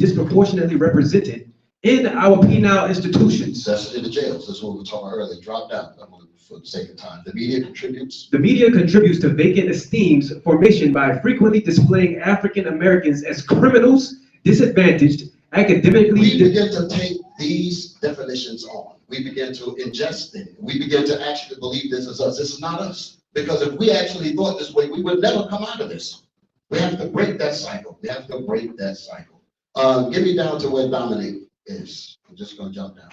disproportionately represented in our penal institutions. That's in the jails. That's what we were talking about earlier. Drop down for the sake of time. The media contributes. The media contributes to vacant esteem's formation by frequently displaying African Americans as criminals, disadvantaged, academically. We begin to take these definitions on. We begin to ingest them. We begin to actually believe this is us. This is not us. Because if we actually thought this way, we would never come out of this. We have to break that cycle. We have to break that cycle. Get me down to where Dominic is. I'm just going to jump down.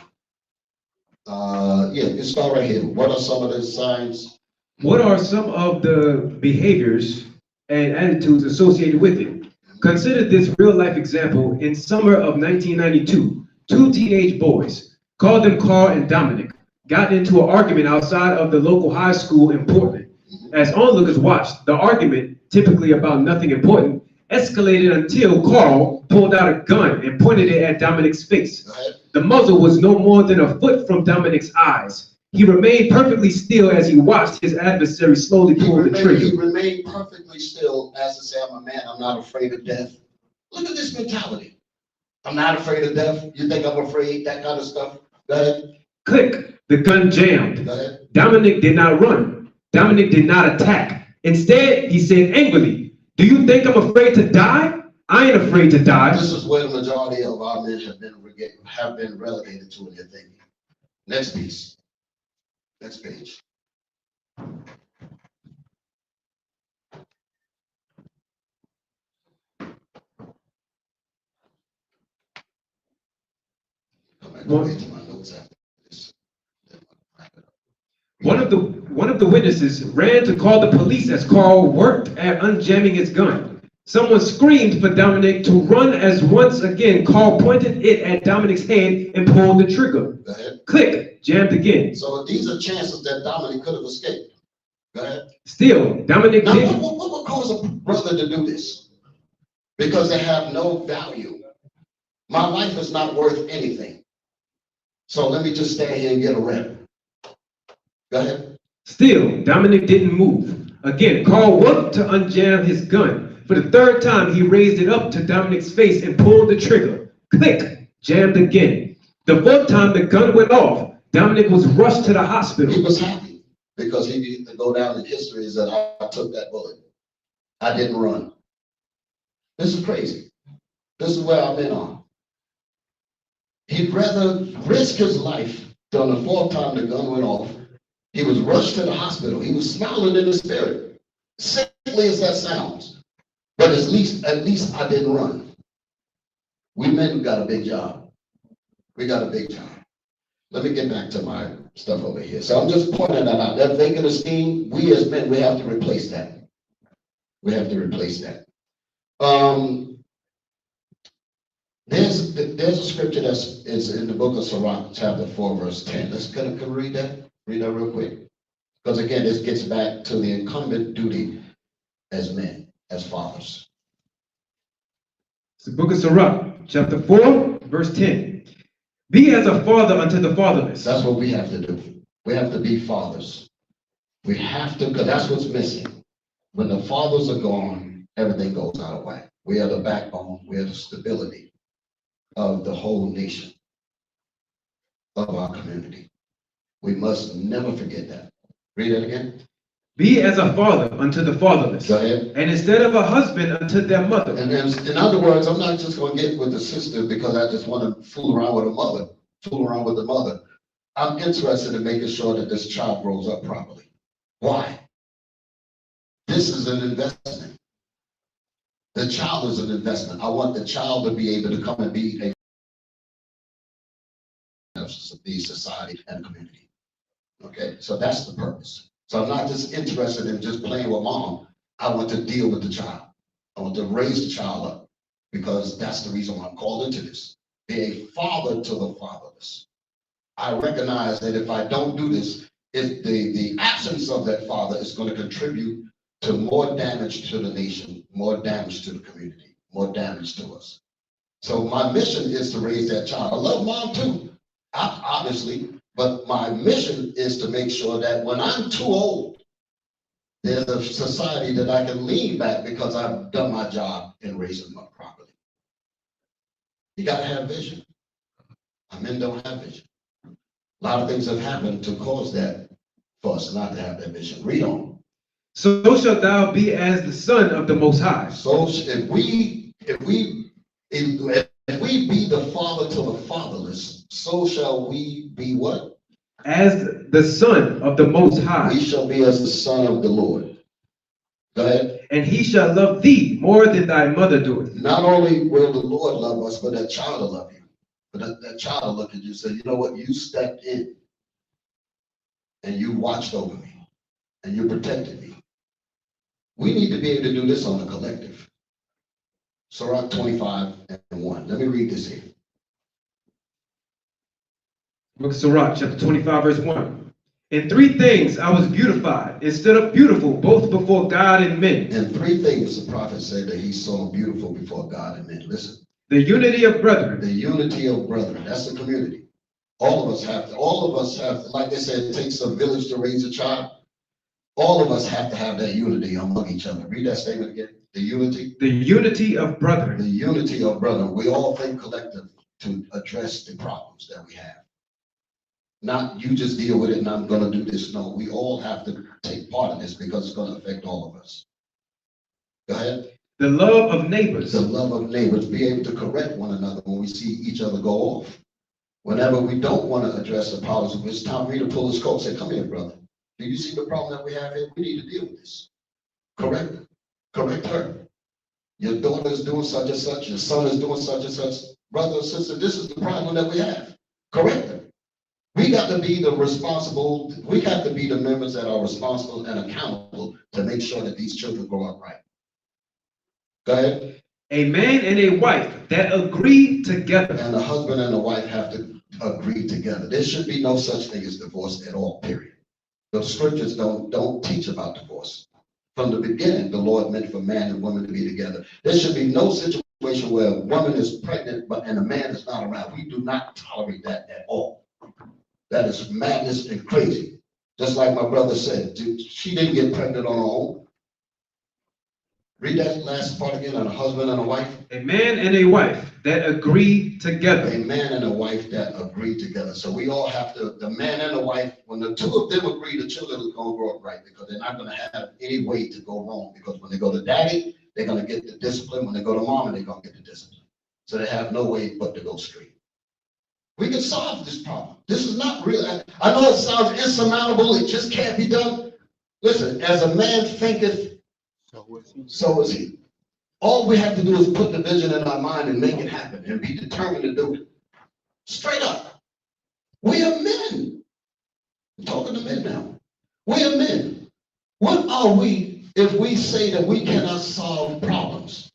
Yeah, you start right here. What are some of the signs? What are some of the behaviors and attitudes associated with it? Consider this real-life example. In summer of 1992, two teenage boys, called them Carl and Dominic, got into an argument outside of the local high school in Portland. As onlookers watched, the argument, typically about nothing important, escalated until Carl pulled out a gun and pointed it at Dominic's face. The muzzle was no more than a foot from Dominic's eyes. He remained perfectly still as he watched his adversary slowly pull the trigger. He remained perfectly still as to say, I'm a man, I'm not afraid of death. Look at this mentality. I'm not afraid of death. You think I'm afraid? That kind of stuff. Go ahead. Click. The gun jammed. Go ahead. Dominic did not run. Dominic did not attack. Instead, he said angrily, do you think I'm afraid to die? I ain't afraid to die. This is where the majority of our men have been relegated to in their thinking. Next piece. Next page. One of the witnesses ran to call the police as Carl worked at unjamming his gun. Someone screamed for Dominic to run as once again Carl pointed it at Dominic's head and pulled the trigger. Go ahead. Click, jammed again. So these are chances that Dominic could have escaped. Go ahead. Still, Dominic now, did. What would cause a brother to do this? Because they have no value. My life is not worth anything. So let me just stand here and get a rep. Go ahead. Still, Dominic didn't move. Again, Carl worked to unjam his gun. For the third time, he raised it up to Dominic's face and pulled the trigger. Click, jammed again. The fourth time the gun went off, Dominic was rushed to the hospital. He was happy because he needed to go down in history as that I took that bullet. I didn't run. This is crazy. This is where I've been on. He'd rather risk his life than the fourth time the gun went off. He was rushed to the hospital. He was smiling in the spirit. Simply as that sounds. But at least I didn't run. We men got a big job. We got a big job. Let me get back to my stuff over here. So I'm just pointing that out. That vacant esteem, we as men, we have to replace that. We have to replace that. There's a scripture that's in the book of Sirach, chapter 4, verse 10. Can we read that? Read that real quick. Because again, this gets back to the incumbent duty as men, as fathers. It's the book of Sirach, chapter 4, verse 10. Be as a father unto the fatherless. That's what we have to do. We have to be fathers. We have to, because that's what's missing. When the fathers are gone, everything goes out of whack. We are the backbone. We are the stability of the whole nation, of our community. We must never forget that. Read it again. Be as a father unto the fatherless. Go ahead. And instead of a husband unto their mother. And then, in other words, I'm not just going to get with the sister because I just want to fool around with a mother, fool around with the mother. I'm interested in making sure that this child grows up properly. Why? This is an investment. The child is an investment. I want the child to be able to come and be a of the society and community. Okay, so that's the purpose. So I'm not just interested in just playing with mom. I want to deal with the child. I want to raise the child up because that's the reason why I'm called into this. Be a father to the fatherless. I recognize that if I don't do this, if the absence of that father is going to contribute to more damage to the nation, more damage to the community, more damage to us. So my mission is to raise that child. I love mom too, obviously, but my mission is to make sure that when I'm too old, there's a society that I can lean back because I've done my job in raising them up properly. You got to have vision. Our men don't have vision. A lot of things have happened to cause that for us not to have that vision. Read on. So shalt thou be as the son of the Most High. So if we be the father to the fatherless, so shall we be what? As the son of the Most High. We shall be as the son of the Lord. Go ahead. And he shall love thee more than thy mother doeth. Not only will the Lord love us, but that child will love you. But that child will look at you and say, you know what? You stepped in and you watched over me and you protected me. We need to be able to do this on a collective. Sirach 25:1. Let me read this here. Book of Sirach, chapter 25, verse 1. In three things I was beautified, and stood up beautiful, both before God and men. In three things the prophet said that he saw beautiful before God and men. Listen. The unity of brethren. The unity of brethren. That's the community. All of us have to, like they said, it takes a village to raise a child. All of us have to have that unity among each other. Read that statement again. The unity. The unity of brethren. The unity of brethren. We all think collective to address the problems that we have. Not you just deal with it and I'm going to do this. No, we all have to take part in this because it's going to affect all of us. Go ahead. The love of neighbors. The love of neighbors. Be able to correct one another when we see each other go off. Whenever we don't want to address the problems, it's time for me to pull his coat and say, come here, brother. Do you see the problem that we have here? We need to deal with this. Correct it. Correct her. Your daughter is doing such and such. Your son is doing such and such. Brother or sister, this is the problem that we have. Correct it. We got to be the members that are responsible and accountable to make sure that these children grow up right. Go ahead. A man and a wife that agree together. And a husband and a wife have to agree together. There should be no such thing as divorce at all, period. The scriptures don't teach about divorce. From the beginning, the Lord meant for man and woman to be together. There should be no situation where a woman is pregnant and a man is not around. We do not tolerate that at all. That is madness and crazy. Just like my brother said, she didn't get pregnant on her own. Read that last part again, on a husband and a wife. A man and a wife that agree together. A man and a wife that agree together. So we all have to, the man and the wife, when the two of them agree, the children are going to grow up right because they're not going to have any way to go wrong. Because when they go to daddy, they're going to get the discipline. When they go to mama, they're going to get the discipline. So they have no way but to go straight. We can solve this problem. This is not real. I know it sounds insurmountable. It just can't be done. Listen, as a man thinketh, so is he. All we have to do is put the vision in our mind and make it happen and be determined to do it. Straight up. We are men. I'm talking to men now. We are men. What are we if we say that we cannot solve problems?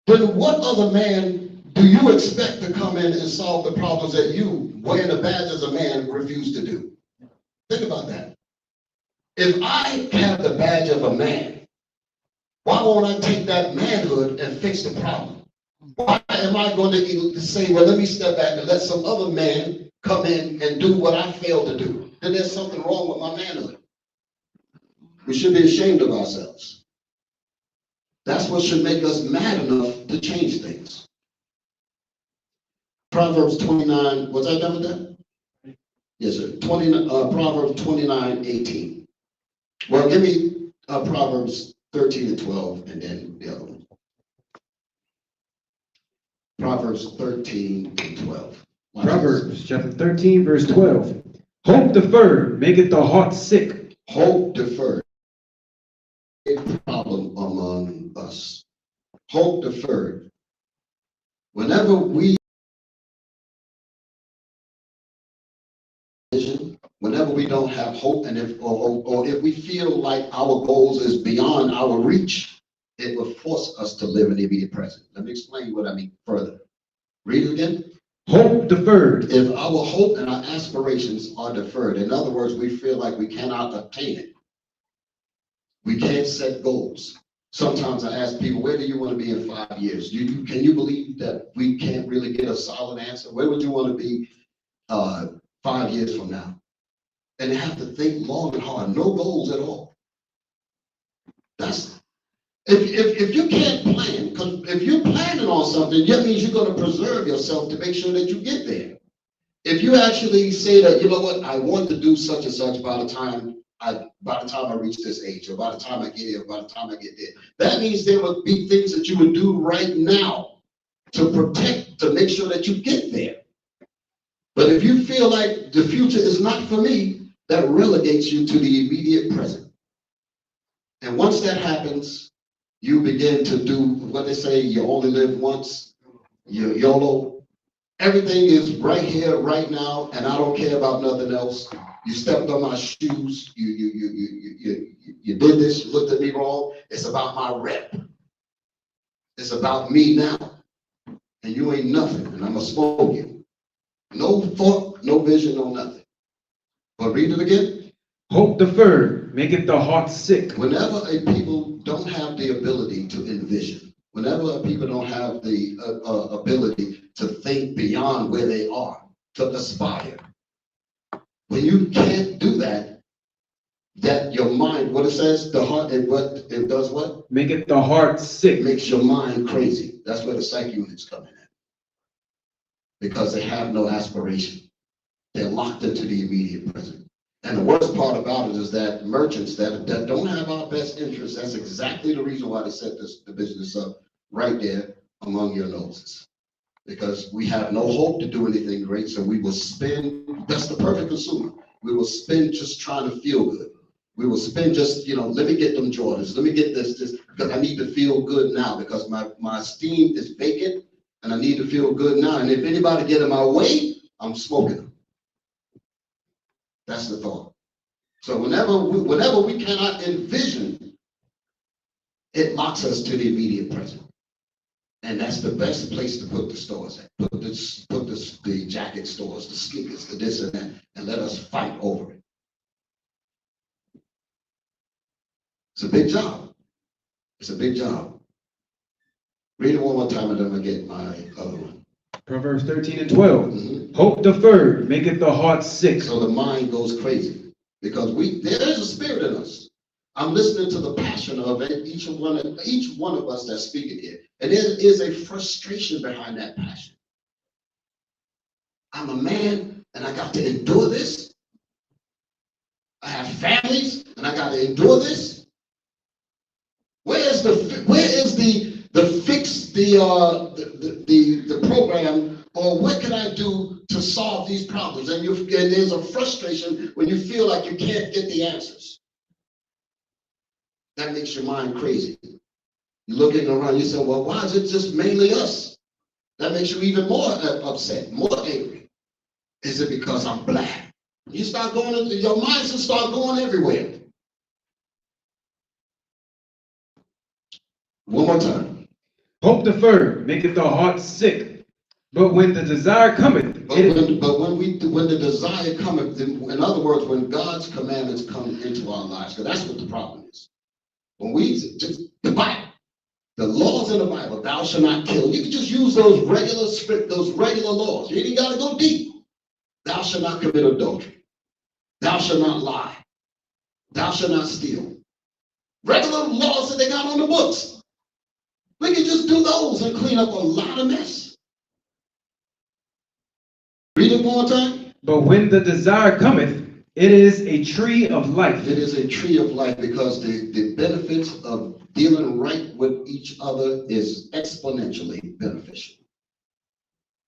Then what other man do you expect to come in and solve the problems that you, wearing a badge as a man, refuse to do? Think about that. If I have the badge of a man, why won't I take that manhood and fix the problem? Why am I going to say, well, let me step back and let some other man come in and do what I failed to do? Then there's something wrong with my manhood. We should be ashamed of ourselves. That's what should make us mad enough to change things. Proverbs 29, was I done with that? Yes, sir. Proverbs 29:18. Well, give me Proverbs 13 and 12, and then the other one. Proverbs 13 and 12. Proverbs chapter 13, verse 12. Hope deferred maketh the heart sick. Hope deferred. A problem among us. Hope deferred. Whenever we don't have hope, and if we feel like our goals is beyond our reach, it will force us to live in the immediate present. Let me explain what I mean further. Read it again. Hope deferred. If our hope and our aspirations are deferred, in other words, we feel like we cannot obtain it. We can't set goals. Sometimes I ask people, where do you want to be in 5 years? Can you believe that we can't really get a solid answer? Where would you want to be 5 years from now? And they have to think long and hard. No goals at all. If you can't plan, because if you're planning on something, that means you're going to preserve yourself to make sure that you get there. If you actually say that, you know what, I want to do such and such by the time I reach this age, or by the time I get here, or by the time I get there, that means there would be things that you would do right now to protect, to make sure that you get there. But if you feel like the future is not for me, that relegates you to the immediate present. And once that happens, you begin to do what they say, you only live once, you YOLO. Everything is right here, right now, and I don't care about nothing else. You stepped on my shoes, you did this, you looked at me wrong. It's about my rep. It's about me now. And you ain't nothing, and I'm gonna smoke you. No thought, no vision, no nothing. But read it again. Hope deferred maketh the heart sick. Whenever a people don't have the ability to envision, whenever a people don't have the ability to think beyond where they are, to aspire, when you can't do that, that your mind, what it says, the heart, it does what? Maketh the heart sick. It makes your mind crazy. That's where the psych units come in at. Because they have no aspiration. They're locked into the immediate present. And the worst part about it is that merchants that don't have our best interests, that's exactly the reason why they set the business up right there among your noses. Because we have no hope to do anything great, so we will spend, that's the perfect consumer. We will spend just trying to feel good. We will spend just, let me get them Jordans, let me get this, because I need to feel good now, because my esteem is vacant, and I need to feel good now. And if anybody get in my way, I'm smoking them. That's the thought. So whenever we cannot envision, it locks us to the immediate present. And that's the best place to put the stores at. Put the jacket stores, the sneakers, the this and that, and let us fight over it. It's a big job. It's a big job. Read it one more time and then I'll get my other one. Proverbs 13 and 12. Hope deferred maketh the heart sick. So the mind goes crazy because there is a spirit in us. I'm listening to the passion of each one of us that's speaking here. And there is a frustration behind that passion. I'm a man and I got to endure this. I have families and I got to endure this. Where is the fix, the program, or what can I do to solve these problems? And there's a frustration when you feel like you can't get the answers. That makes your mind crazy. You're looking around, you say, well, why is it just mainly us? That makes you even more upset, more angry. Is it because I'm black? You start going, your minds will start going everywhere. One more time. Hope deferred maketh the heart sick, but when the desire cometh. When the desire cometh, in other words, when God's commandments come into our lives, because that's what the problem is. When the Bible, the laws in the Bible, thou shalt not kill. You can just use those regular laws. You ain't got to go deep. Thou shalt not commit adultery. Thou shalt not lie. Thou shalt not steal. Regular laws that they got on the books. We can just do those and clean up a lot of mess. Read it one more time. But when the desire cometh, it is a tree of life. It is a tree of life because the benefits of dealing right with each other is exponentially beneficial.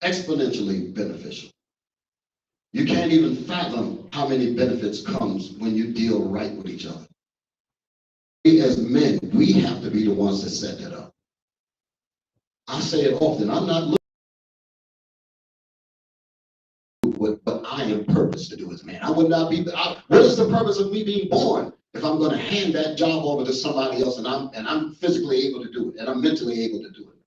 Exponentially beneficial. You can't even fathom how many benefits comes when you deal right with each other. We as men, we have to be the ones that set that up. I say it often, I'm not looking with what I am purposed to do as man. I would not be, what is the purpose of me being born if I'm going to hand that job over to somebody else and I'm physically able to do it and I'm mentally able to do it?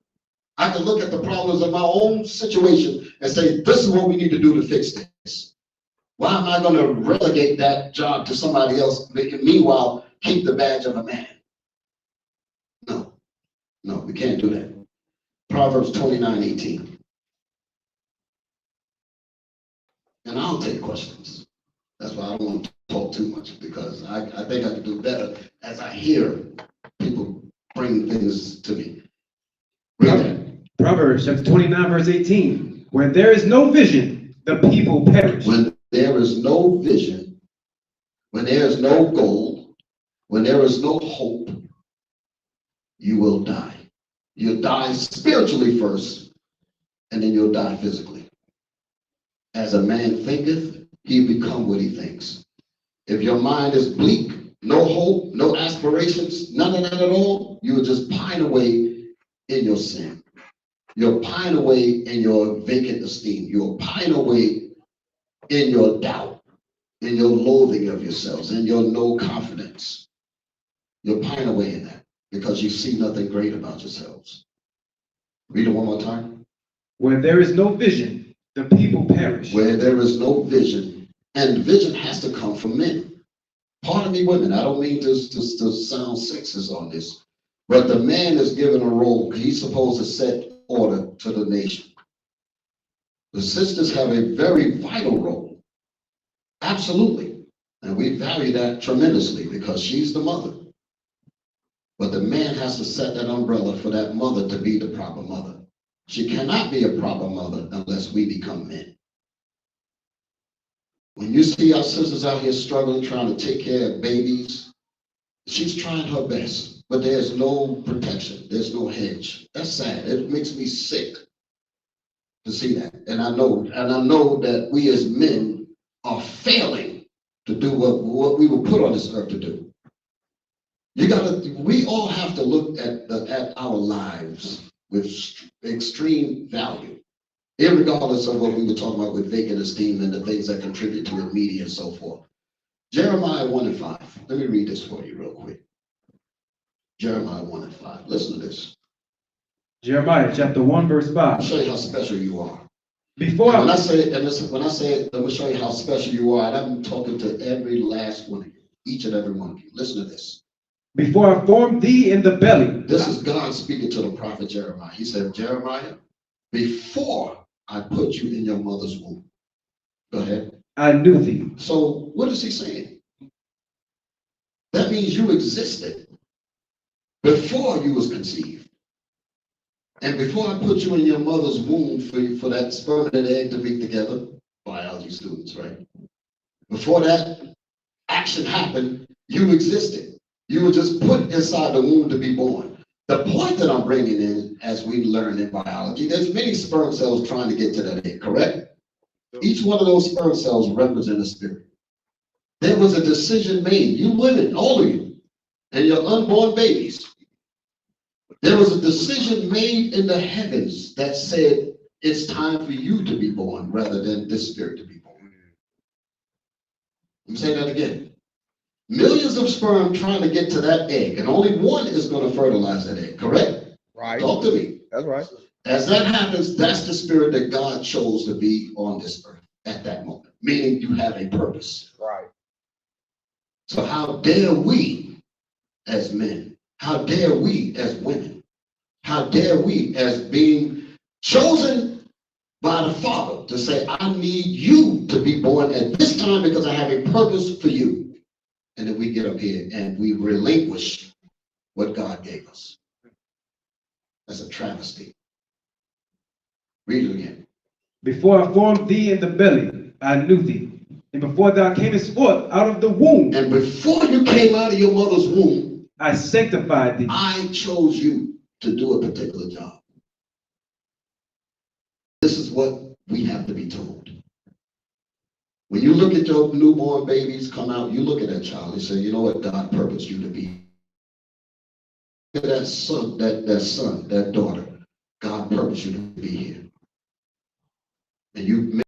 I can look at the problems of my own situation and say, this is what we need to do to fix this. Why am I going to relegate that job to somebody else, meanwhile, keep the badge of a man? No, we can't do that. Proverbs 29:18. And I'll take questions. That's why I don't want to talk too much, because I think I can do better as I hear people bring things to me. Read that. Proverbs chapter 29, verse 18. Where there is no vision, the people perish. When there is no vision, when there is no goal, when there is no hope, you will die. You'll die spiritually first, and then you'll die physically. As a man thinketh, he become what he thinks. If your mind is bleak, no hope, no aspirations, none of that at all, you will just pine away in your sin. You'll pine away in your vacant esteem. You'll pine away in your doubt, in your loathing of yourselves, in your no confidence. You'll pine away in that because you see nothing great about yourselves. Read it one more time. Where there is no vision, the people perish. Where there is no vision, and vision has to come from men. Pardon me, women, I don't mean to sound sexist on this, but the man is given a role. He's supposed to set order to the nation. The sisters have a very vital role. Absolutely. And we value that tremendously because she's the mother. But the man has to set that umbrella for that mother to be the proper mother. She cannot be a proper mother unless we become men. When you see our sisters out here struggling, trying to take care of babies, she's trying her best, but there's no protection. There's no hedge. That's sad. It makes me sick to see that. And I know that we as men are failing to do what we were put on this earth to do. We all have to look at our lives with extreme value, irregardless of what we were talking about with vacant esteem and the things that contribute to it, media and so forth. Jeremiah 1:5. Let me read this for you real quick. Jeremiah 1:5. Listen to this. Jeremiah chapter 1, verse 5. I'll show you how special you are. When I say it, let me show you how special you are, and I'm talking to every last one of you, each and every one of you. Listen to this. Before I formed thee in the belly. This is God speaking to the prophet Jeremiah. He said, Jeremiah, before I put you in your mother's womb. Go ahead. I knew thee. So what is he saying? That means you existed before you was conceived. And before I put you in your mother's womb for that sperm and egg to meet together, biology students, right? Before that action happened, you existed. You were just put inside the womb to be born. The point that I'm bringing in, as we learn in biology, there's many sperm cells trying to get to that egg, correct? Each one of those sperm cells represent a spirit. There was a decision made, you women, all of you, and your unborn babies. There was a decision made in the heavens that said, it's time for you to be born rather than this spirit to be born. Let me say that again. Millions of sperm trying to get to that egg, and only one is going to fertilize that egg, correct? Right. Talk to me. That's right. As that happens, that's the spirit that God chose to be on this earth at that moment, meaning you have a purpose. Right. So how dare we as men, how dare we as women, how dare we as being chosen by the Father to say, I need you to be born at this time because I have a purpose for you. And then we get up here and we relinquish what God gave us. That's a travesty. Read it again. Before I formed thee in the belly, I knew thee. And before thou camest forth out of the womb. And before you came out of your mother's womb, I sanctified thee. I chose you to do a particular job. This is what we have to be told. When you look at your newborn babies come out, you look at that child and say, you know what God purposed you to be. Look at that son, that daughter. God purposed you to be here. And you make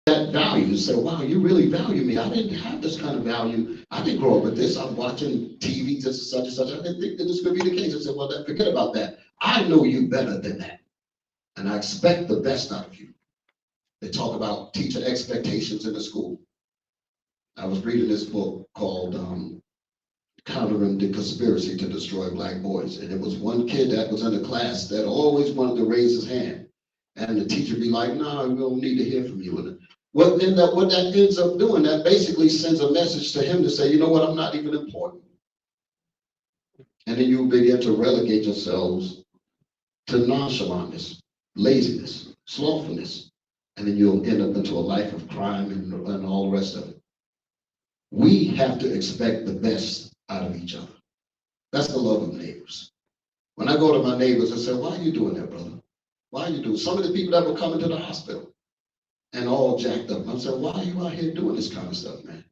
that value and say, wow, you really value me. I didn't have this kind of value. I didn't grow up with this. I'm watching TV, just such and such. I didn't think that this could be the case. I said, well, forget about that. I know you better than that. And I expect the best out of you. They talk about teacher expectations in the school. I was reading this book called Countering the Conspiracy to Destroy Black Boys. And it was one kid that was in the class that always wanted to raise his hand. And the teacher be like, no, we don't need to hear from you. And what that ends up doing, that basically sends a message to him to say, you know what, I'm not even important. And then you begin to relegate yourselves to nonchalantness, laziness, slothfulness, and then you'll end up into a life of crime and all the rest of it. We have to expect the best out of each other. That's the love of neighbors. When I go to my neighbors, I say, why are you doing that, brother? Why are you doing? Some of the people that were coming to the hospital and all jacked up. I'm saying, why are you out here doing this kind of stuff, man?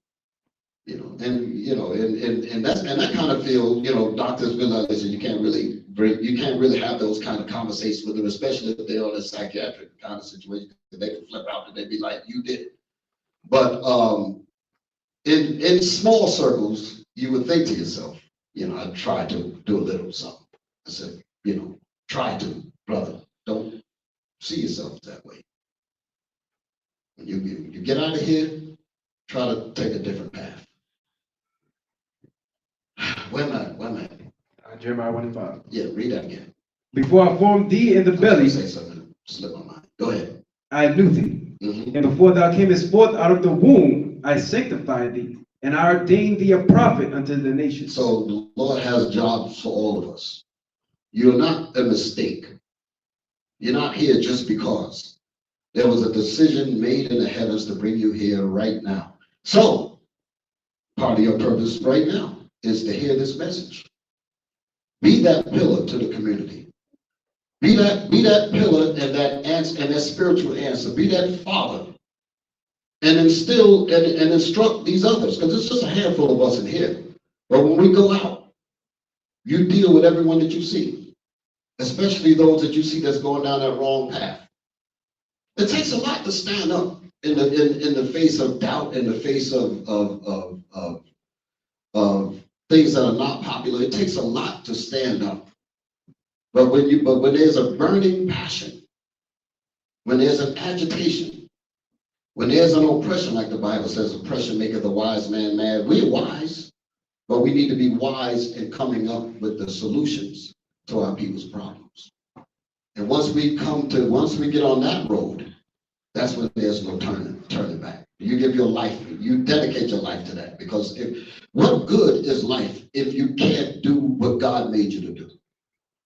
You know, and that kind of feel, doctors feel like, listen, you can't really have those kind of conversations with them, especially if they're on a psychiatric kind of situation. They can flip out and they'd be like, you did it. But in small circles, you would think to yourself, I try to do a little something. I said, try to, brother. Don't see yourself that way. When you get out of here, try to take a different path. Where am I? Jeremiah 1:5. Yeah, read that again. Before I formed thee in the belly, Say something, slip my mind. Go ahead. I knew thee. Mm-hmm. And before thou camest forth out of the womb, I sanctified thee, and I ordained thee a prophet unto the nations. So the Lord has jobs for all of us. You're not a mistake. You're not here just because. There was a decision made in the heavens to bring you here right now. So part of your purpose right now is to hear this message. Be that pillar to the community. Be that pillar and that answer and that spiritual answer. Be that father. And instill and instruct these others, because it's just a handful of us in here. But when we go out, you deal with everyone that you see, especially those that you see that's going down that wrong path. It takes a lot to stand up in the face of doubt, in the face of things that are not popular. It takes a lot to stand up. But when there's a burning passion, when there's an agitation, when there's an oppression, like the Bible says, oppression maketh the wise man mad. We're wise, but we need to be wise in coming up with the solutions to our people's problems. And once we get on that road, that's when there's no turning back. You give your life, you dedicate your life to that, because what good is life if you can't do what God made you to do?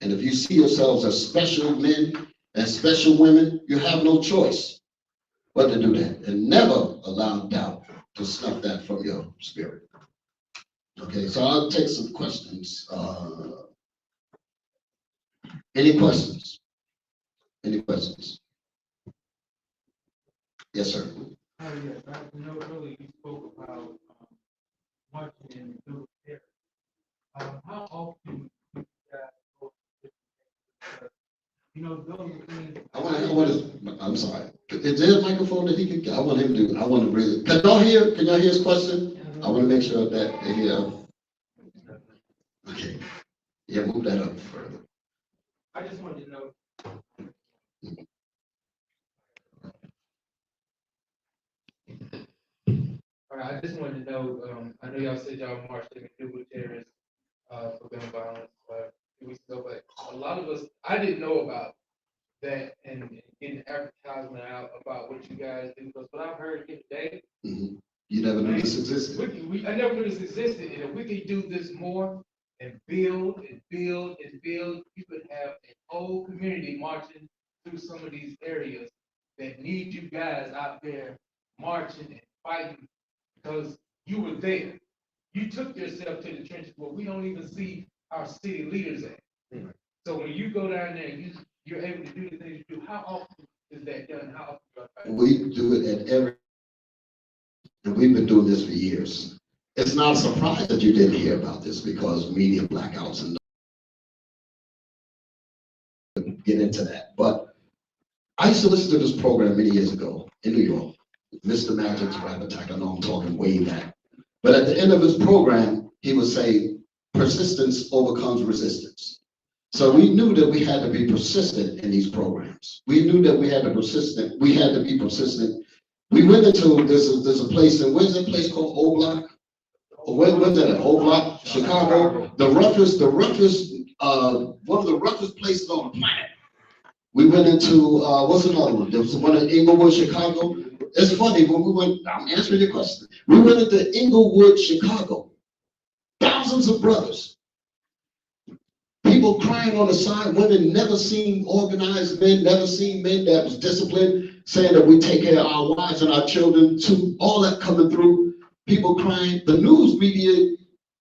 And if you see yourselves as special men and special women, you have no choice but to do that, and never allow doubt to snuff that from your spirit. Okay, so I'll take some questions. Any questions? Any questions? Yes, sir. Yes, I know earlier you spoke about marching in military. How often do you guys go to different those things? I'm sorry. Is there a microphone that he can? I want to really. Can y'all hear his question? I want to make sure that they hear. Okay. Yeah, move that up further. I just wanted to know. All right, I just wanted to know. I know y'all said y'all marched in militaries for gun violence a few weeks ago, but a lot of us, I didn't know about that and getting advertisement out about what you guys do, because what I've heard here today. Mm-hmm. You never knew this existed. I never knew this existed, and if we could do this more and build and build and build, you could have a whole community marching through some of these areas that need you guys out there marching and fighting, because you were there. You took yourself to the trenches where we don't even see our city leaders at. Mm-hmm. So when you go down there, you're able to do the things you do. How often is that done? How often? We do it at every, and we've been doing this for years. It's not a surprise that you didn't hear about this, because media blackouts and get into that. But I used to listen to this program many years ago in New York, Mr. Magic's Rap Attack. I know I'm talking way back. But at the end of his program, he would say, persistence overcomes resistance. So we knew that we had to be persistent in these programs. We knew that we had to be persistent. We went into, there's a place, and where's that place called O Block? Where's that at? O Block, Chicago? The roughest, one of the roughest places on the planet. We went into, what's another one? There was one in Inglewood, Chicago. It's funny, when we went, I'm answering your question. We went into Inglewood, Chicago. Thousands of brothers. People crying on the side, women never seen organized men, never seen men that was disciplined, saying that we take care of our wives and our children, to all that coming through, people crying. The news media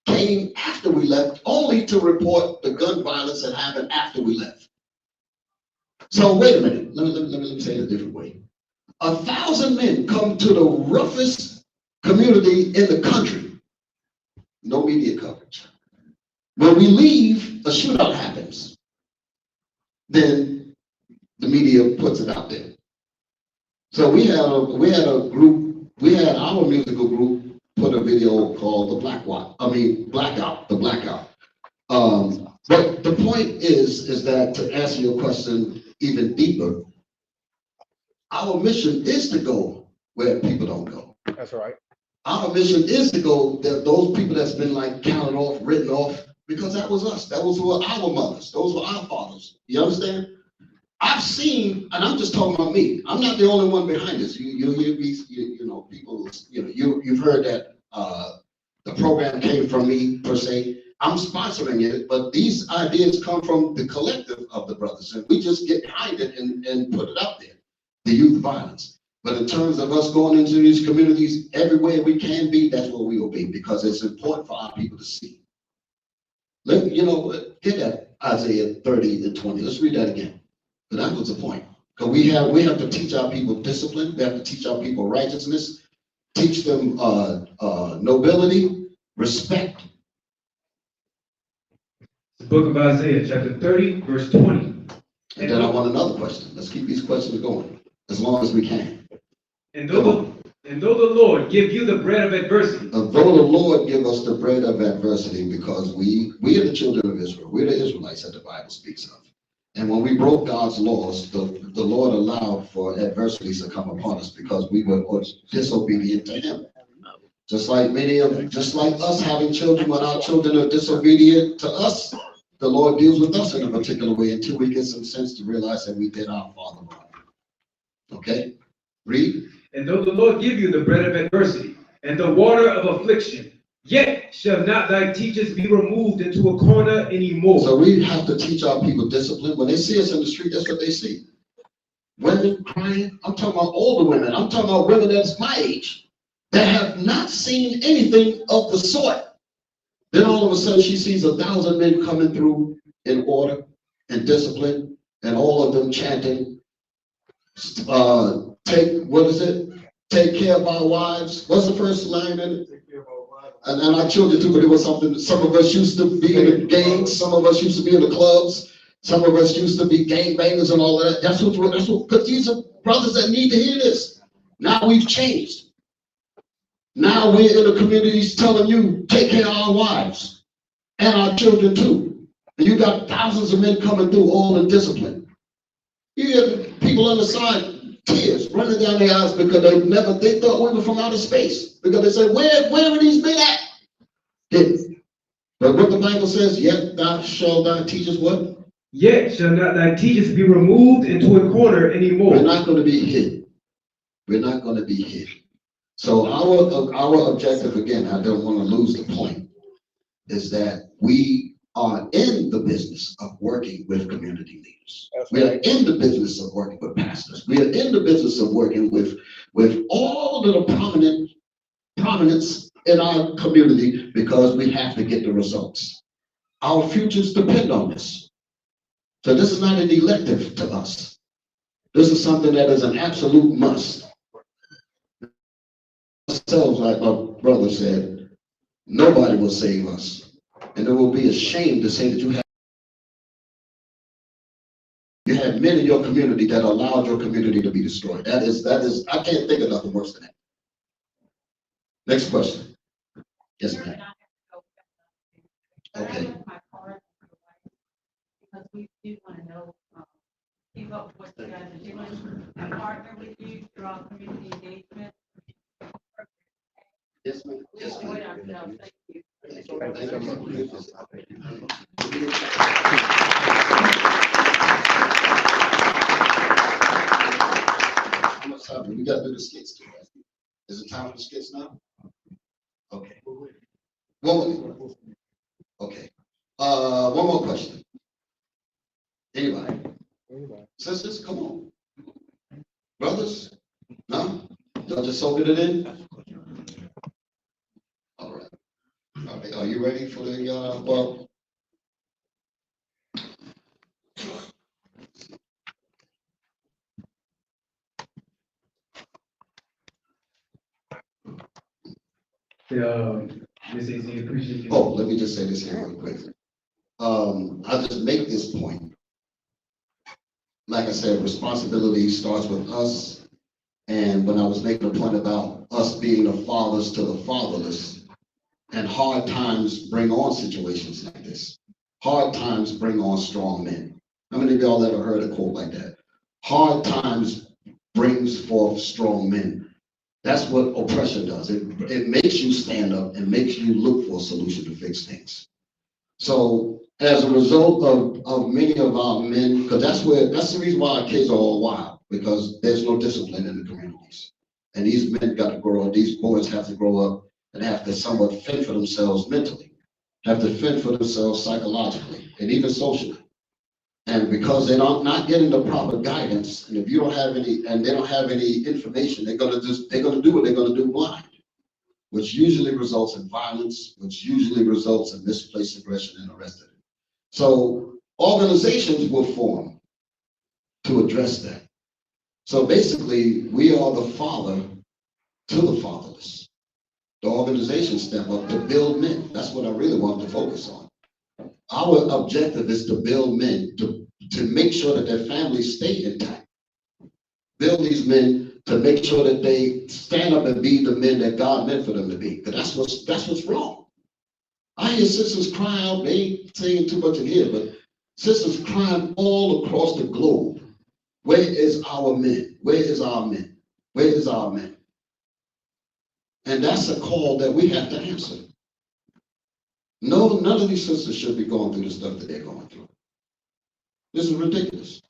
came after we left, only to report the gun violence that happened after we left. So wait a minute, let me say it a different way. 1,000 men come to the roughest community in the country. No media coverage. When we leave, a shootout happens. Then the media puts it out there. So we had a group, we had our musical group put a video called the Blackout. But the point is that, to answer your question even deeper, our mission is to go where people don't go. That's right. Our mission is to go those people that's been like counted off, written off, because that was us. That was our mothers. Those were our fathers. You understand? I've seen, and I'm just talking about me. I'm not the only one behind this. You know, people, you've heard that the program came from me per se. I'm sponsoring it, but these ideas come from the collective of the brothers, and we just get behind it and put it out there. The youth violence. But in terms of us going into these communities, everywhere we can be, that's where we will be, because it's important for our people to see. Get that Isaiah 30 and 20. Let's read that again. But that was the point. Because we have to teach our people discipline. We have to teach our people righteousness, teach them nobility, respect. The book of Isaiah, chapter 30, verse 20. And then I want another question. Let's keep these questions going as long as we can. And though the Lord give you the bread of adversity. Though the Lord give us the bread of adversity, because we are the children of Israel. We're the Israelites that the Bible speaks of. And when we broke God's laws, the Lord allowed for adversities to come upon us because we were disobedient to him. Just like us having children, when our children are disobedient to us, the Lord deals with us in a particular way until we get some sense to realize that we did our Father wrong. Okay? Read. And though the Lord give you the bread of adversity and the water of affliction, yet shall not thy teachers be removed into a corner anymore. So we have to teach our people discipline. When they see us in the street, that's what they see. Women crying. I'm talking about older women. I'm talking about women that's my age that have not seen anything of the sort. Then all of a sudden she sees 1,000 men coming through in order and discipline, and all of them chanting, take care of our wives. What's the first line in it? And our children too, but it was something. Some of us used to be in the gangs, some of us used to be in the clubs, some of us used to be gangbangers and all that. That's what, because these are brothers that need to hear this. Now we've changed. Now we're in the communities telling you, take care of our wives and our children too. And you got thousands of men coming through, all in discipline. You get people on the side, tears running down their eyes because they thought we were from outer space. Because they said, where are these men at? But what the Bible says, yet thou shalt thy teachers what? Yet shall not thy teachers be removed into a corner anymore. We're not going to be hid. We're not going to be hid. So our objective, again, I don't want to lose the point, is that we are in the business of working with community leaders. We are in the business of working with pastors. We are in the business of working with all of the prominence in our community, because we have to get the results. Our futures depend on this. So this is not an elective to us. This is something that is an absolute must. Ourselves, like my brother said, nobody will save us. And it will be a shame to say that you had men in your community that allowed your community to be destroyed. That is, I can't think of nothing worse than that. Next question. Yes, ma'am. Okay. Because we do want to know, keep up with what you guys are doing, and partner with you through our community engagement. Yes, ma'am. Yes, Enjoy ma'am. ourselves. Thank you. We got to do the skits too. Right? Is it time for the skits now? Okay. Okay. One more question. Anybody? Sisters, come on. Brothers? No? Y'all just soaking it in? All right. All right. Are you ready for the well? Ms. AC, appreciate you. Oh, let me just say this here real quick. I'll just make this point. Like I said, responsibility starts with us. And when I was making a point about us being the fathers to the fatherless, and hard times bring on situations like this. Hard times bring on strong men. How many of y'all ever heard a quote like that? Hard times brings forth strong men. That's what oppression does. It makes you stand up and makes you look for a solution to fix things. So as a result of many of our men, because that's the reason why our kids are all wild, because there's no discipline in the communities. And these men got to grow up, these boys have to grow up and have to somewhat fend for themselves mentally, have to fend for themselves psychologically, and even socially. And because they're not getting the proper guidance, and if you don't have any, and they don't have any information, they're gonna do what they're gonna do blind, which usually results in violence, which usually results in misplaced aggression and the rest of it. So organizations will form to address that. So basically, we are the father to the fatherless. The organization step up to build men. That's what I really want to focus on. Our objective is to build men, to make sure that their families stay intact. Build these men to make sure that they stand up and be the men that God meant for them to be. Because that's what's wrong. I hear sisters cry out, they ain't saying too much in here, but sisters crying all across the globe. Where is our men? Where is our men? Where is our men? And that's a call that we have to answer. No, none of these sisters should be going through the stuff that they're going through. This is ridiculous.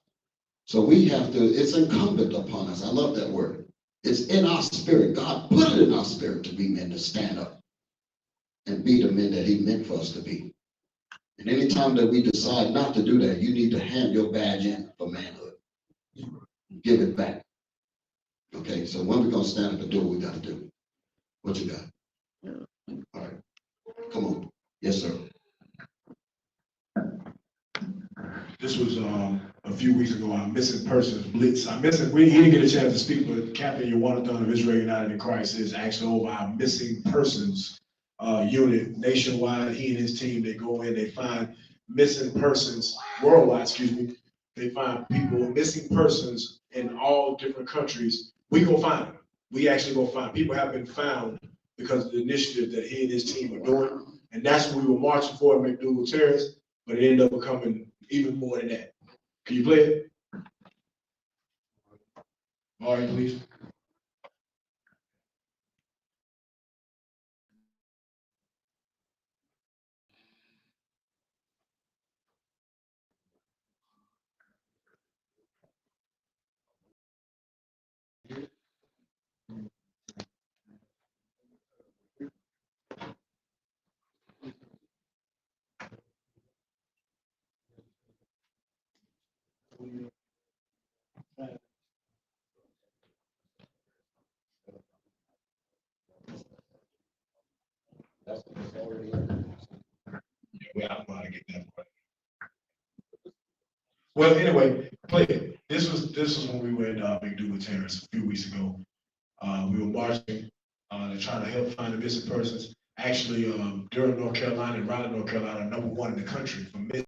So we have to, it's incumbent upon us. I love that word. It's in our spirit. God put it in our spirit to be men, to stand up and be the men that he meant for us to be. And anytime that we decide not to do that, you need to hand your badge in for manhood. Give it back. Okay, so when we're going to stand up and do what we got to do. What you got? All right. Come on. Yes, sir. This was a few weeks ago, our missing persons blitz. We didn't get a chance to speak, but Captain Yawanathan of Israel United in Christ is actually over our missing persons unit nationwide. He and his team, they go in, they find missing persons worldwide, They find people, missing persons in all different countries. We go find them. We actually go find. People have been found because of the initiative that he and his team are doing. And that's what we were marching for, to McDougal Terrace, but it ended up becoming even more than that. Can you play it? All right, please. Well, I don't know how to get that part. Well, anyway, play it. This was when we were in McDougal Terrace a few weeks ago. We were marching to try to help find the missing persons. Actually, Durham, North Carolina, and Raleigh, North Carolina, are #1 in the country for missing.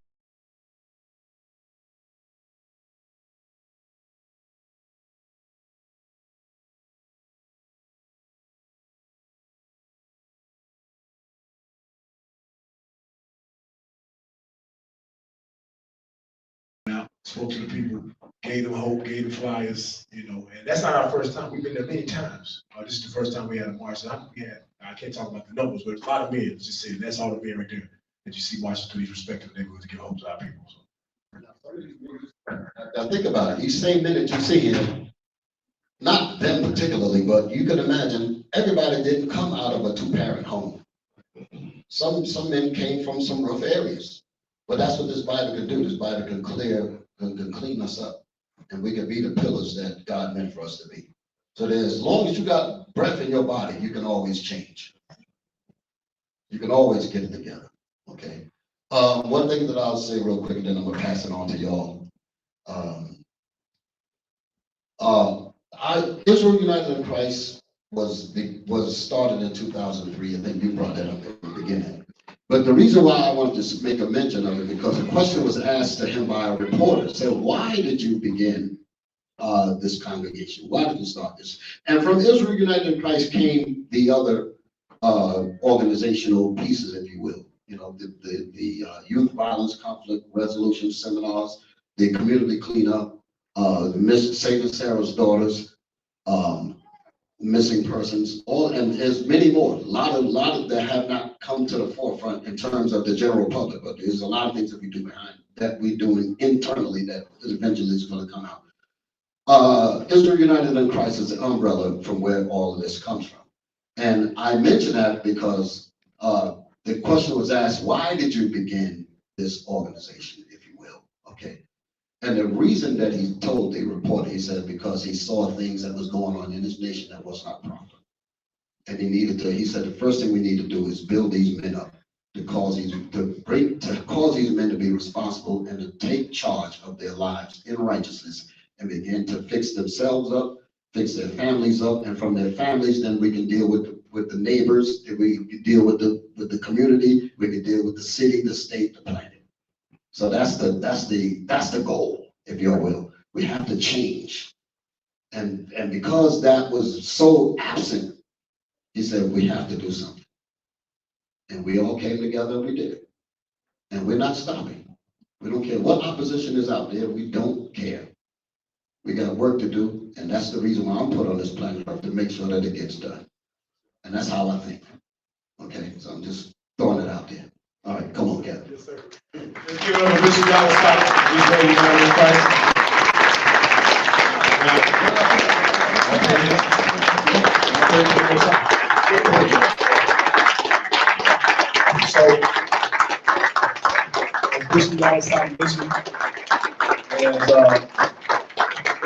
Spoke to the people, gave them hope, gave them flyers, and that's not our first time. We've been there many times. This is the first time we had a march. I can't talk about the numbers, but a lot of men, let's just say, that's all the men right there that you see marching through these respective neighborhoods to give hope to our people. So. Now think about it. These same men that you see here, not them particularly, but you can imagine everybody didn't come out of a two-parent home. Some men came from some rough areas, but that's what this Bible can do. This Bible can clean us up, and we can be the pillars that God meant for us to be. So that as long as you got breath in your body, you can always change. You can always get it together. Okay. One thing that I'll say real quick, and then I'm gonna pass it on to y'all. Israel United in Christ was started in 2003. I think you brought that up at the beginning. But the reason why I wanted to make a mention of it, because a question was asked to him by a reporter. Said, why did you begin this congregation? Why did you start this? And from Israel United in Christ came the other organizational pieces, if you will. You know, the youth violence conflict resolution seminars, the community cleanup, the Saving Sarah's Daughters, missing persons, and there's many more. A lot of that have not come to the forefront in terms of the general public, but there's a lot of things that we do that we're doing internally that eventually is going to come out. Israel United in Christ is the umbrella from where all of this comes from. And I mention that because the question was asked, why did you begin this organization, if you will? Okay. And the reason that he told the reporter, he said, because he saw things that was going on in his nation that was not proper. And he said, the first thing we need to do is build these men up to cause these men to be responsible and to take charge of their lives in righteousness and begin to fix themselves up, fix their families up. And from their families, then we can deal with the neighbors, we can deal with the community, we can deal with the city, the state, the planet. So that's the goal, if you will. We have to change. And because that was so absent, he said, we have to do something. And we all came together and we did it. And we're not stopping. We don't care what opposition is out there. We don't care. We got work to do. And that's the reason why I'm put on this planet Earth, to make sure that it gets done. And that's how I think. Okay, so I'm just throwing it out there. All right, come on, Kevin. Yes, sir. Let's give it up for Bishop Yawasap. He's ready to know Christ. So, Bishop Yawasap mentioned, and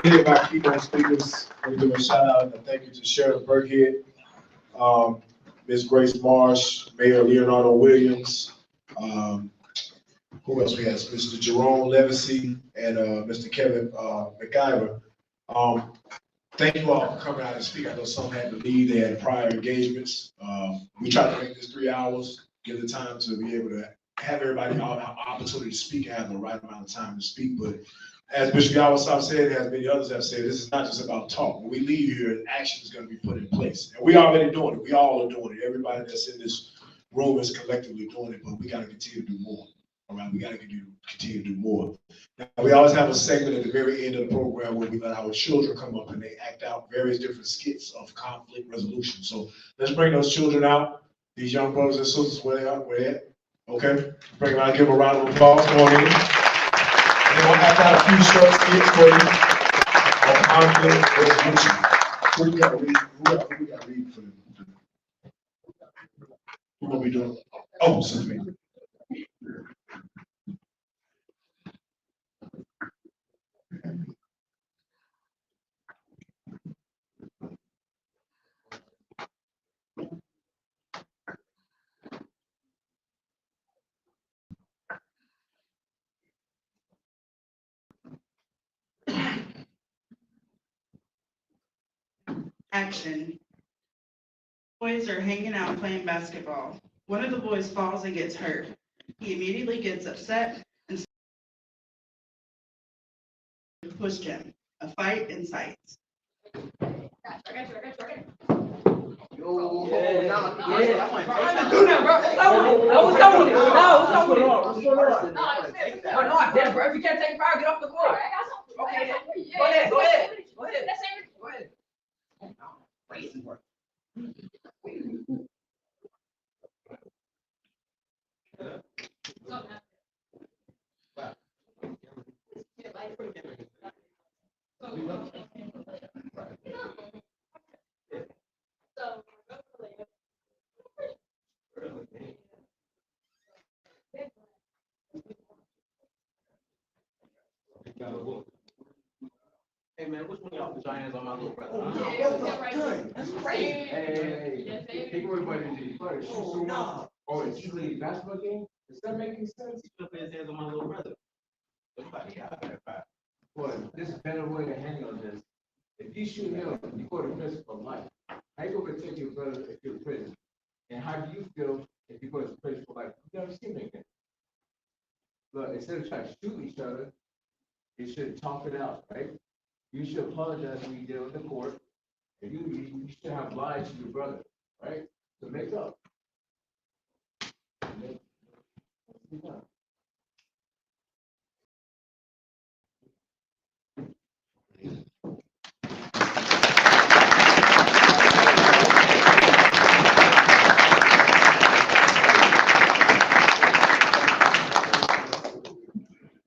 any of our keynote speakers, we do a shout out and thank you to Sheriff Birkhead, Ms. Grace Marsh, Mayor Leonardo Williams, who else we have? Mr. Jerome Levisy and Mr. Kevin McIver. Thank you all for coming out and speaking. I know some had to leave, they had prior engagements. We tried to make this 3 hours, give the time to be able to have everybody have an opportunity to speak and have the right amount of time to speak. But as Bishop Yawasap said, as many others have said, this is not just about talk. When we leave here, action is going to be put in place. And we already doing it. We all are doing it. Everybody that's in this room is collectively doing it, but we got to continue to do more. All right, we got to continue to do more. Now, we always have a segment at the very end of the program where we let our children come up and they act out various different skits of conflict resolution. So let's bring those children out. These young brothers and sisters, where they are, where they at? Okay, bring them out, give them a round of applause. Come on in. And then we'll have to have a few short skits for you on conflict resolution. Who we got to read? Who we got to read for them? Who will we doing? Oh, excuse me. Action. Boys are hanging out playing basketball. One of the boys falls and gets hurt. He immediately gets upset and pushed him. A fight incites. Hey man, which one of y'all put your hands on my little brother? That's great. Hey, take everybody to the first. Oh, no. Oh, it's usually a basketball game? Does that make any sense? He put his hands on my little brother. Somebody out there, boy, this is a better way to handle this. If you shoot him, you go to prison for life. How you gonna protect your brother if you're in prison? And how do you feel if you go to prison for life? You never seen anything. Look, instead of trying to shoot each other, you should talk it out, right? You should apologize when you deal with the court, and you should have lied to your brother, right? To make up.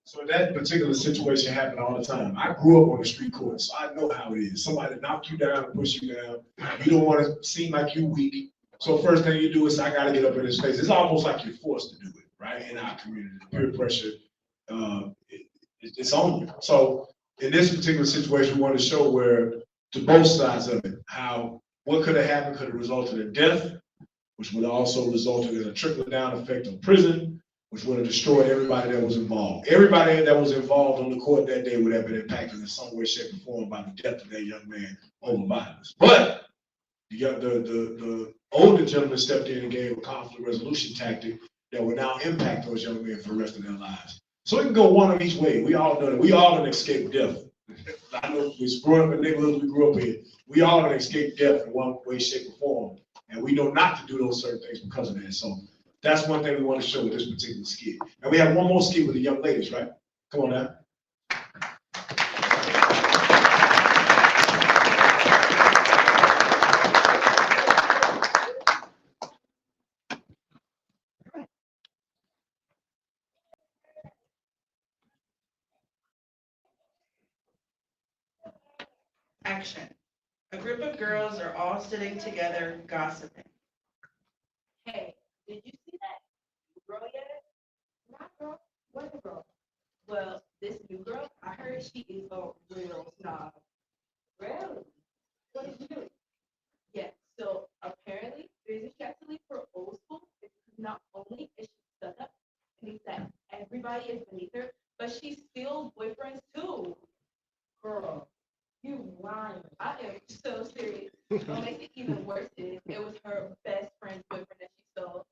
So that particular situation happened all the time. I grew up on the street corner, so I know how it is. Somebody knock you down and push you down. You don't want to seem like you weak. So first thing you do is, I got to get up in his face. It's almost like you're forced to do it, right? In our community, peer pressure, it's on you. So in this particular situation, we want to show where, to both sides of it, how what could have happened could have resulted in death, which would also resulted in a trickle down effect of prison, which would have destroyed everybody that was involved. Everybody that was involved on the court that day would have been impacted in some way, shape, or form by the death of that young man over violence. But the older gentleman stepped in and gave a conflict resolution tactic that would now impact those young men for the rest of their lives. So it can go one of each way. We all know that. We all gonna escape death. I know we grew up in neighborhoods we grew up in. We all gonna escape death in one way, shape, or form. And we know not to do those certain things because of that. So that's one thing we want to show with this particular skit. And we have one more skit with the young ladies, right? Come on now. Action. A group of girls are all sitting together gossiping. Hey, did you see that new girl yet? Not girl, what girl? Well, this new girl, I heard she is a real snob. Really? What did you do? Yeah, so apparently the reason she has to leave her old school is because not only is she stuck up and thinks that everybody is beneath her, but she steals boyfriends too. Girl, you lying. I am so serious. What makes it even worse is it was her best friend's boyfriend that she stole.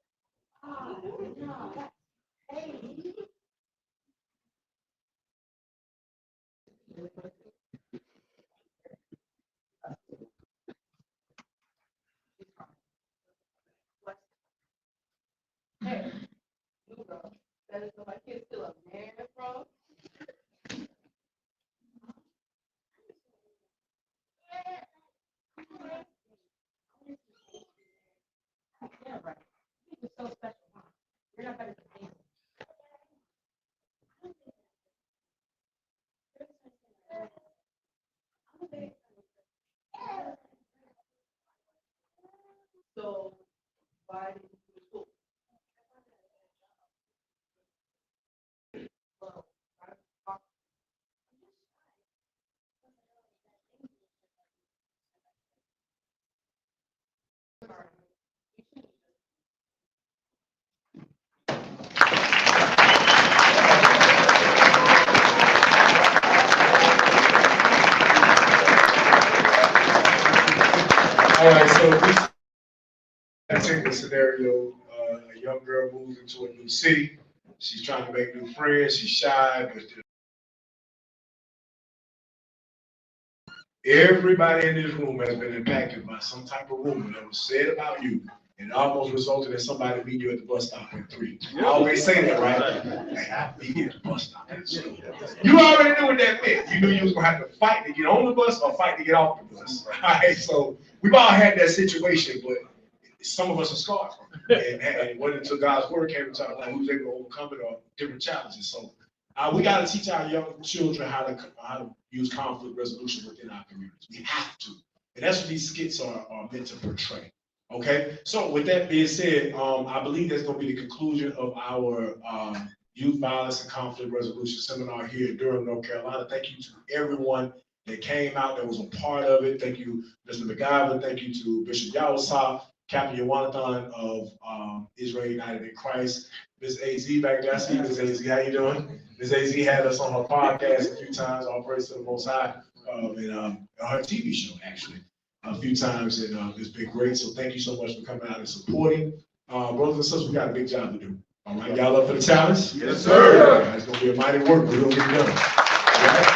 Ah, no, that's hey. Hey, new girl. That is my kid's still a man, bro. Yeah, right. You're so special, huh? You're not better than me. So, why did you do school? Well, All right, so this particular scenario, a young girl moves into a new city. She's trying to make new friends. She's shy, but everybody in this room has been impacted by some type of rumor that was said about you. And it almost resulted in somebody meeting you at the bus stop at 3. I always say that, right? Hey, I'll be here at the bus stop. You already knew what that meant. You knew you was gonna have to fight to get on the bus or fight to get off the bus. Right? So we've all had that situation, but some of us are scarred from it. And whether until God's word came to talk about who's able to overcome it or different challenges. So we got to teach our young children how to use conflict resolution within our communities. We have to. And that's what these skits are meant to portray. Okay, so with that being said, I believe that's going to be the conclusion of our Youth Violence and Conflict Resolution Seminar here in Durham, North Carolina. Thank you to everyone that came out, that was a part of it. Thank you, Mr. McGovern. Thank you to Bishop Yawasap, Captain Yawanathan of Israel United in Christ. Ms. AZ back there, I see you, Ms. AZ, how you doing? Ms. AZ had us on her podcast a few times, all praise to the Most High, and her TV show, actually, a few times, and it's been great. So thank you so much for coming out and supporting. Brothers and sisters, we got a big job to do. All right, y'all up for the challenge? Yes, sir. It's gonna be a mighty work, but we're gonna get it done. All right?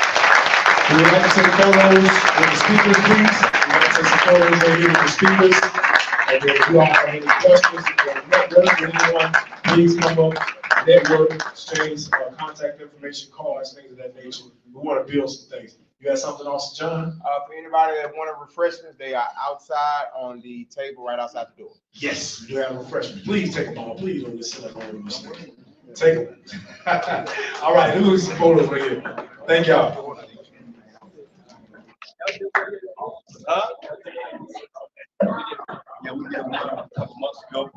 We would like to take photos with the speakers, please. We'd like to take some photos right here with the speakers. And then if you all have any questions, if you have network with anyone, please come up, network, exchange contact information, cards, things of that nature. We want to build some things. You got something else, John? For anybody that want a refreshment, they are outside on the table right outside the door. Yes, we do have refreshments. Please take them all. Please don't just sit up on them. Take them. All right, let's look at some photos right here. Thank y'all. Yeah, we did a couple months ago.